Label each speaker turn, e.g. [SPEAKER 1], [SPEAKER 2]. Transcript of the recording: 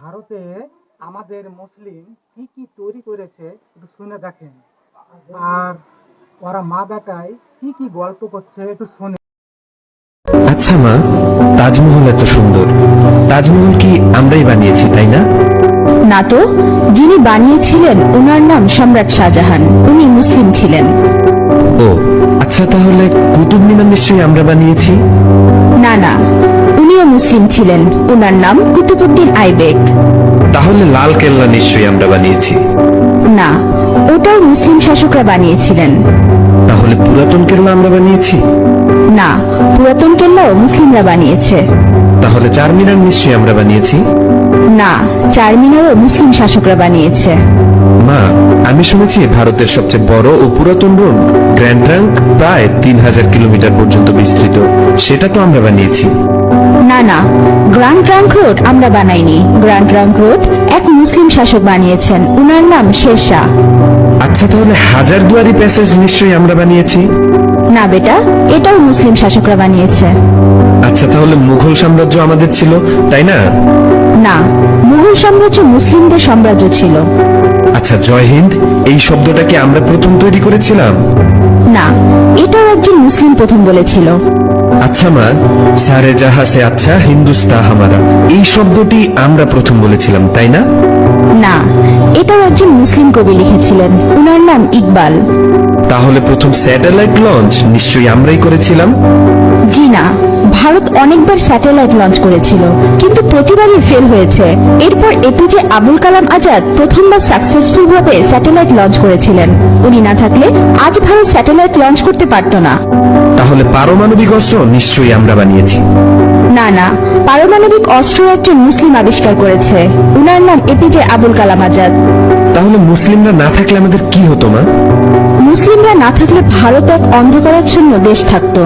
[SPEAKER 1] ভারতে আমাদের মুসলিম কি কি তৈরি করেছে একটু শুনে দেখেন। আর ওরা মা বেটায় কি কি গল্প করছে একটু শুনে।
[SPEAKER 2] আচ্ছা মা, তাজমহল এত সুন্দর, তাজমহল কি আমরাই বানিয়েছি তাই না?
[SPEAKER 3] না তো, যিনি বানিয়েছিলেন ওনার নাম সম্রাট শাহজাহান, উনি মুসলিম ছিলেন।
[SPEAKER 2] ও আচ্ছা, তাহলে কুতুব মিনার নিশ্চয়ই আমরা বানিয়েছি।
[SPEAKER 3] না না, উনিও মুসলিম ছিলেন, ওনার নাম কুতুবউদ্দিন আইবেক।
[SPEAKER 2] তাহলে লাল কেল্লা নিশ্চয়ই আমরা বানিয়েছি।
[SPEAKER 3] না, ওটাও মুসলিম শাসকরা বানিয়েছিলেন।
[SPEAKER 2] তাহলে পুরাতন কেল্লা আমরা বানিয়েছি।
[SPEAKER 3] না, পুরাতন কেল্লাও মুসলিমরা বানিয়েছে।
[SPEAKER 2] তাহলে চার মিনার নিশ্চয়ই আমরা বানিয়েছি।
[SPEAKER 3] না, চারমিনারও মুসলিম শাসকরা বানিয়েছে।
[SPEAKER 2] মা, আমি শুনেছি ভারতের সবচেয়ে বড় ও পুরাতন রোড গ্র্যান্ড ট্রাঙ্ক প্রায় 3000 কিলোমিটার পর্যন্ত বিস্তৃত, সেটা তো আমরা বানিয়েছি।
[SPEAKER 3] না না, গ্র্যান্ড ট্রাঙ্ক রোড আমরা বানাইনি। গ্র্যান্ড ট্রাঙ্ক রোড এক মুসলিম শাসক বানিয়েছেন, উনার নাম শের শাহ।
[SPEAKER 2] আচ্ছা, তাহলে হাজারদুয়ারি প্যাসেজ নিশ্চয়ই আমরা বানিয়েছি।
[SPEAKER 3] না বেটা, এটাও মুসলিম শাসকরা বানিয়েছে।
[SPEAKER 2] আচ্ছা, তাহলে মুঘল সাম্রাজ্য আমাদের ছিল তাই না?
[SPEAKER 3] না, মুঘল সাম্রাজ্য মুসলিমদের সাম্রাজ্য ছিল।
[SPEAKER 2] আচ্ছা, জয় হিন্দ এই শব্দটা কি আমরা প্রথম তৈরি করেছিলাম?
[SPEAKER 3] না, এটাও একজন মুসলিম প্রথম বলেছিল।
[SPEAKER 2] আচ্ছা মা, সারে জাহা সে আচ্ছা হিন্দুস্তা হামারা এই শব্দটি আমরা প্রথম বলেছিলাম তাই না?
[SPEAKER 3] না, এটাও একজন মুসলিম কবি লিখেছিলেন, উনার নাম ইকবাল।
[SPEAKER 2] তাহলে প্রথম স্যাটেলাইট লঞ্চ নিশ্চয়ই আমরাই করেছিলাম।
[SPEAKER 3] জি না, ভারত অনেকবার স্যাটেলাইট লঞ্চ করেছিল, কিন্তু প্রতিবারই ফেল হয়েছে। এরপর এপিজে আবুল কালাম আজাদ প্রথমবার সাকসেসফুল ভাবে স্যাটেলাইট লঞ্চ করেছিলেন। উনি না থাকলে আজ ভারত স্যাটেলাইট লঞ্চ করতে পারত না।
[SPEAKER 2] তাহলে পারমাণবিক অস্ত্র নিশ্চয়ই আমরা বানিয়েছি।
[SPEAKER 3] না না, পারমাণবিক অস্ত্র একজন মুসলিম আবিষ্কার করেছে, উনার নাম এপিজে আবুল কালাম আজাদ।
[SPEAKER 2] তাহলে মুসলিমরা না থাকলে আমাদের কি হতো মা?
[SPEAKER 3] মুসলিমরা না থাকলে ভারত এক অন্ধকারাচ্ছন্ন দেশ থাকতো।